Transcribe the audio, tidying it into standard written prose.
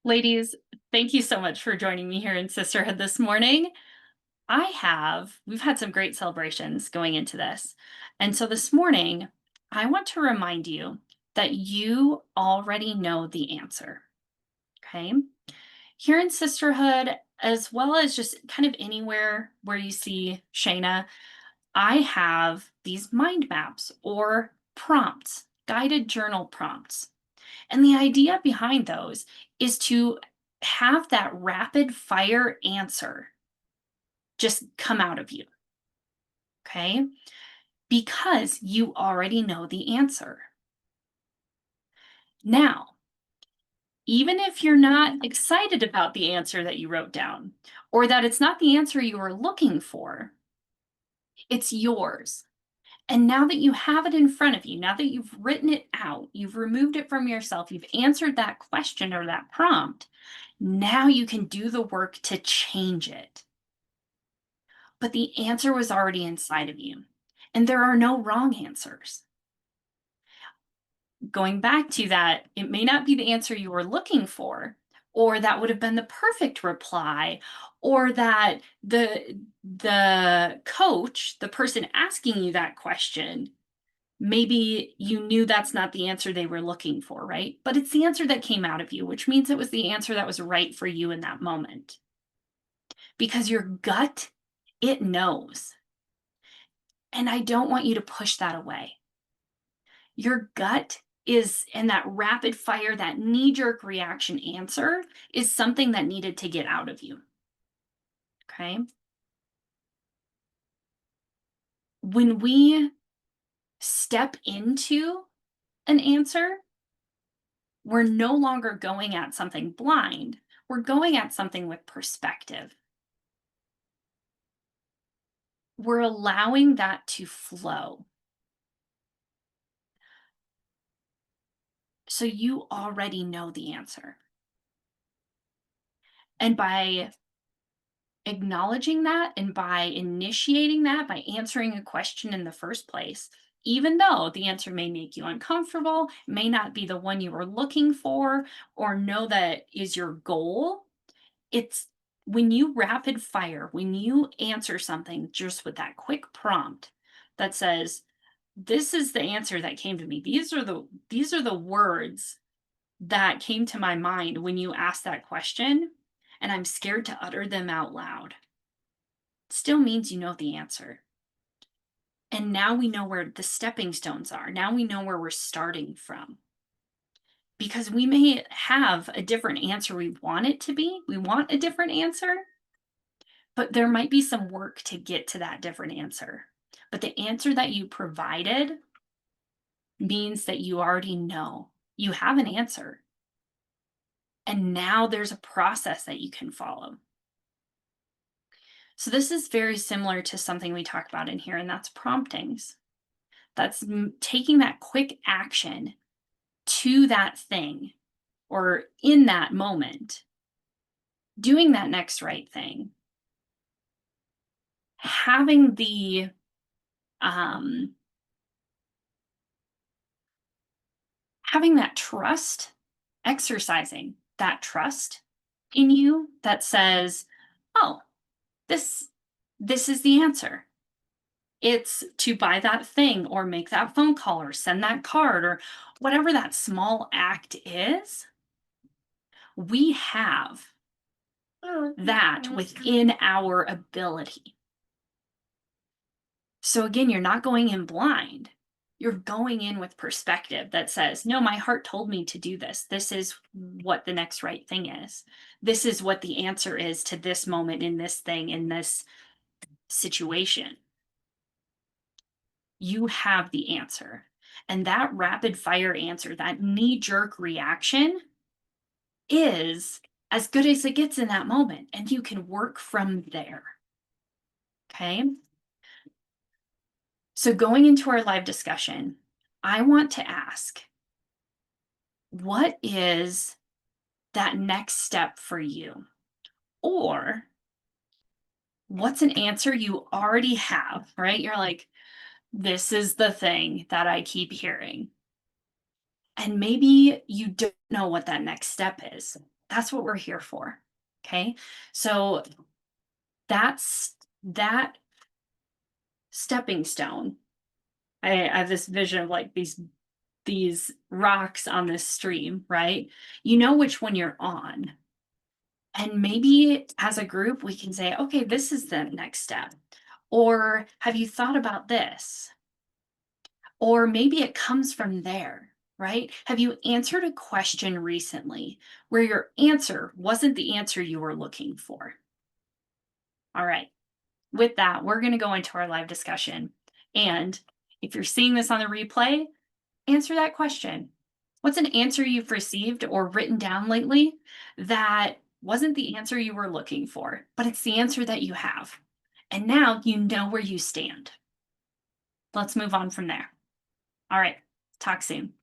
Ladies, thank you so much for joining me here in Sisterhood this morning. We've had some great celebrations going into this. And so this morning, I want to remind you that you already know the answer. Okay. Here in Sisterhood, as well as just kind of anywhere where you see Shayna, I have these mind maps or prompts, guided journal prompts. And the idea behind those is to have that rapid fire answer just come out of you. Okay. Because you already know the answer. Now, even if you're not excited about the answer that you wrote down, or that it's not the answer you were looking for, it's yours. And now that you have it in front of you, now that you've written it out, you've removed it from yourself, you've answered that question or that prompt, now you can do the work to change it. But the answer was already inside of you, and there are no wrong answers. Going back to that, it may not be the answer you were looking for, or that would have been the perfect reply, or that the coach, the person asking you that question, maybe you knew that's not the answer they were looking for, right? But it's the answer that came out of you, which means it was the answer that was right for you in that moment. Because your gut, it knows. And I don't want you to push that away. Your gut is, and that rapid fire, that knee jerk reaction answer is something that needed to get out of you. Okay. When we step into an answer, we're no longer going at something blind. We're going at something with perspective. We're allowing that to flow. So you already know the answer. And by acknowledging that and by initiating that, by answering a question in the first place, even though the answer may make you uncomfortable, may not be the one you were looking for, or know that is your goal, it's when you rapid fire, when you answer something just with that quick prompt that says, this is the answer that came to me. These are the words that came to my mind when you asked that question, and I'm scared to utter them out loud. Still means you know the answer. And now we know where the stepping stones are. Now we know where we're starting from. Because we may have a different answer we want it to be. We want a different answer, but there might be some work to get to that different answer. But the answer that you provided means that you already know. You have an answer. And now there's a process that you can follow. So this is very similar to something we talk about in here, and that's promptings. That's taking that quick action to that thing or in that moment, doing that next right thing, having the um, having that trust, exercising that trust in you that says, "Oh, this this is the answer. It's to buy that thing or make that phone call or send that card or whatever that small act is." We have that within our ability. So again, you're not going in blind. You're going in with perspective that says, no, my heart told me to do this. This is what the next right thing is. This is what the answer is to this moment in this thing, in this situation. You have the answer. And that rapid fire answer, that knee jerk reaction is as good as it gets in that moment. And you can work from there. Okay. So going into our live discussion, I want to ask, what is that next step for you? Or what's an answer you already have, right? You're like, this is the thing that I keep hearing. And maybe you don't know what that next step is. That's what we're here for. Okay. So that's that stepping stone. I have this vision of like these rocks on this stream, right? You know which one you're on. And maybe as a group, we can say, okay, this is the next step. Or have you thought about this? Or maybe it comes from there, right? Have you answered a question recently where your answer wasn't the answer you were looking for? All right. With that, we're going to go into our live discussion. And if you're seeing this on the replay, answer that question. What's an answer you've received or written down lately that wasn't the answer you were looking for, but it's the answer that you have? And now you know where you stand. Let's move on from there. All right. Talk soon.